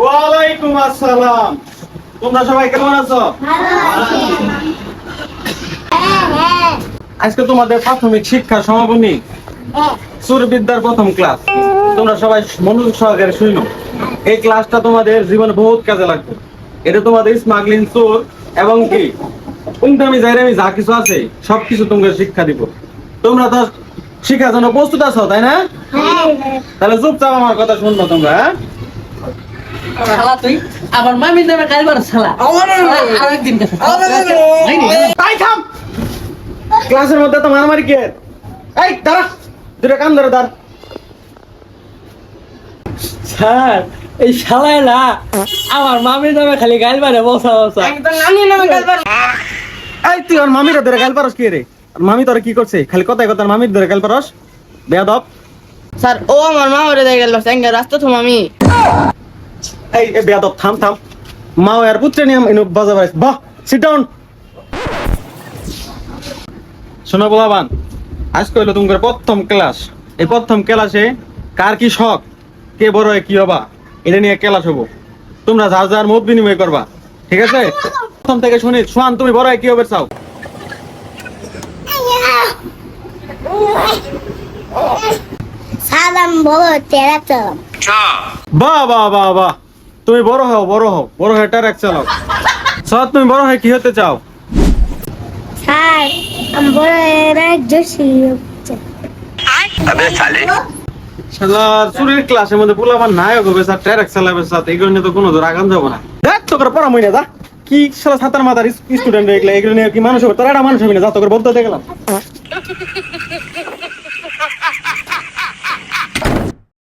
ওয়ালাইকুম আসসালাম। তোমরা সবাই কেমন আছো? আজকে তোমাদের প্রাথমিক শিক্ষা সমাপনী সুরবিদ্যার প্রথম ক্লাস। তোমরা সবাই মনোযোগ সহকারে শুনো। এই ক্লাসটা তোমাদের জীবনে বহুত কাজে লাগবে। এটা তোমাদের স্মাগলিং, চোর এবং কি উন্দামি জায়গায় যা কিছু আছে সবকিছু তোমাদের শিক্ষা দিব। তোমরা তো শিক্ষার জন্য প্রস্তুত আছো, তাই না? তাহলে চুপচাপ আমার কথা শুনবো তোমরা। শালা তুই আমার মামির নামে কাইবার শালা আরেকদিন ক্লাসের মধ্যে তো মারামারি কে? এই দাঁড়া, দুটো কান ধরে দাঁড়। স্যার এই শালায় না আমার মামির নামে খালি গাইল মারে বসা বসা এই তুই আর মামির ধরে গাল পারস কি রে? আর মামি তোরা কি করছে? খালি কথায় কথা মামির ধরে গাল পারস, বেয়াদব। স্যার ও আমার মা ওরে দিয়ে গেল সঙ্গে রাস্তা তো মামি। এই বেয়াদব, থাম থাম। মা আর পুত্রে নিয়ে ইনু বাজা বাড়াইছ। বাহ, সিট ডাউন। শোনো বলাবান, আজকে হইলো তোমার প্রথম ক্লাস। এই প্রথম ক্লাসে কার কি শখ, কে বড় হয় কি হবা, এটা নিয়ে ক্লাস হবো। তোমরা যার যার মত বিনিময় করবা, ঠিক আছে? প্রথম থেকে শুনি, সোয়ান তুমি বড় হয় কি হবে চাও? সালাম বলো তেরা চালাম। বাহ বাহ বাহ বাহ, তুমি বড় হও, বড় হও, বড় হয়ে ট্রাক চালাও। সাদ তুমি বড় হয়ে কি হতে চাও? স্যার আমি বড় এক জোশী শালার চুরির ক্লাসের মধ্যে পোলাপান নায়ক হবে স্যার, ট্রাক চালাবে স্যার, এগুলো নিয়ে তো কোনো দূর আগান যাবো না। দেখ তো করে পড়া মইনা যা। কি শালা ছাতার মাথার স্টুডেন্ট এগুলো নিয়ে কি মানুষ হবে? তোরা একটা মানুষ হবে না, যা তো করে বলতে গেলাম।